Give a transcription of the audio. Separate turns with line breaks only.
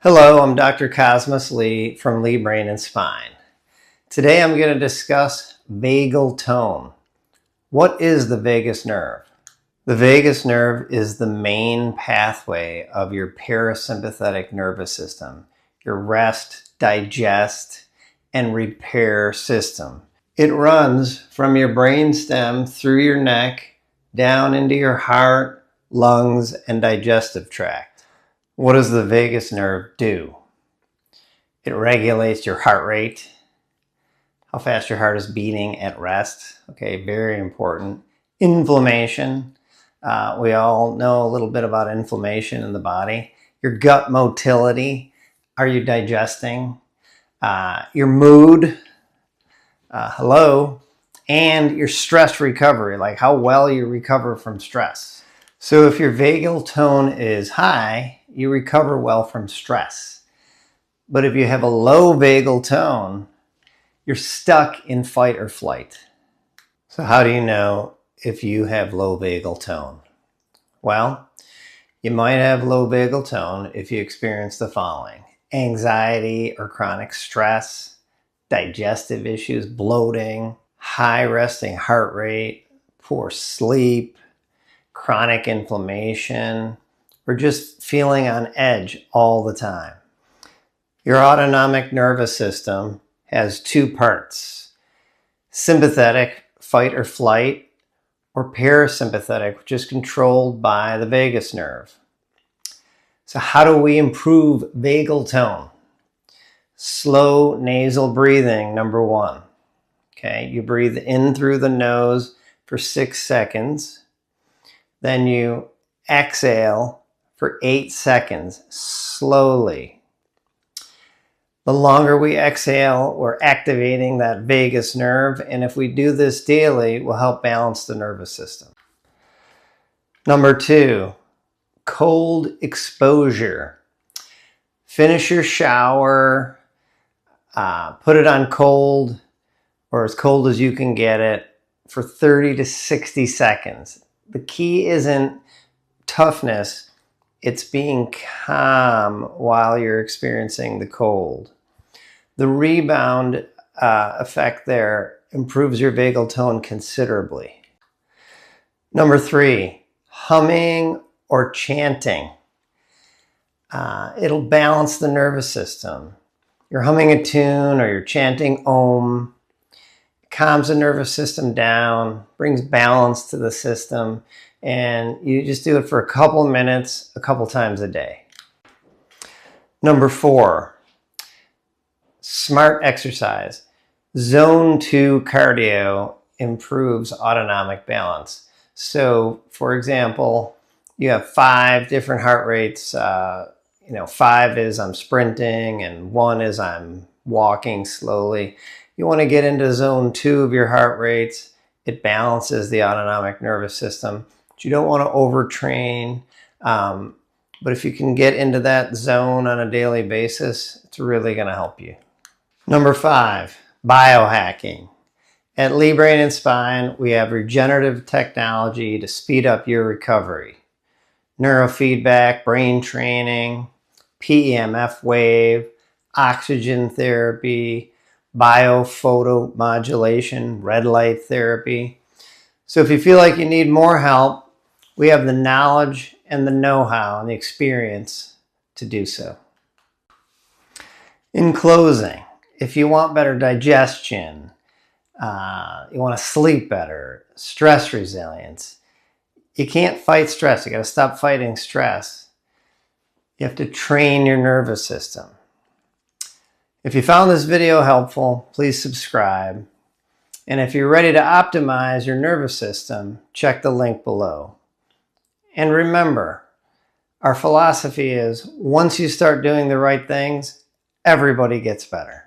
Hello, I'm Dr. Cosmos Lee from Lee Brain and Spine. Today I'm going to discuss vagal tone. What is the vagus nerve? The vagus nerve is the main pathway of your parasympathetic nervous system, your rest, digest, and repair system. It runs from your brainstem through your neck, down into your heart, lungs, and digestive tract. What does the vagus nerve do? It regulates your heart rate, how fast your heart is beating at rest. Okay, very important. Inflammation. We all know a little bit about inflammation in the body. Your gut motility. Are you digesting? Your mood. Hello. And your stress recovery, like how well you recover from stress. So if your vagal tone is high, you recover well from stress. But if you have a low vagal tone, you're stuck in fight or flight. So how do you know if you have low vagal tone? Well, you might have low vagal tone if you experience the following: anxiety or chronic stress, digestive issues, bloating, high resting heart rate, poor sleep, chronic inflammation, or just feeling on edge all the time. Your autonomic nervous system has two parts: sympathetic, fight or flight, or parasympathetic, which is controlled by the vagus nerve. So how do we improve vagal tone? Slow nasal breathing, number one. Okay, you breathe in through the nose for 6 seconds. Then you exhale for 8 seconds, slowly. The longer we exhale, we're activating that vagus nerve, and if we do this daily, we'll help balance the nervous system. Number two, cold exposure. Finish your shower, put it on cold, or as cold as you can get it, for 30 to 60 seconds. The key isn't toughness, it's being calm while you're experiencing the cold. The rebound effect there improves your vagal tone considerably. Number three, humming or chanting. It'll balance the nervous system. You're humming a tune or you're chanting Om. Calms the nervous system down, brings balance to the system, and you just do it for a couple minutes, a couple times a day. Number four, smart exercise. Zone 2 cardio improves autonomic balance. So, for example, you have 5 different heart rates. 5 is I'm sprinting, and 1 is I'm walking slowly. You want to get into zone 2 of your heart rates. It balances the autonomic nervous system. But you don't want to overtrain. But if you can get into that zone on a daily basis, it's really going to help you. Number 5, biohacking. At Lee Brain and Spine, we have regenerative technology to speed up your recovery. Neurofeedback, brain training, PEMF wave, oxygen therapy, biophotomodulation, red light therapy. So if you feel like you need more help, we have the knowledge and the know-how and the experience to do so. In closing, if you want better digestion, you want to sleep better, stress resilience, you can't fight stress. You got to stop fighting stress. You have to train your nervous system. If you found this video helpful, please subscribe. And if you're ready to optimize your nervous system, check the link below. And remember, our philosophy is once you start doing the right things, everybody gets better.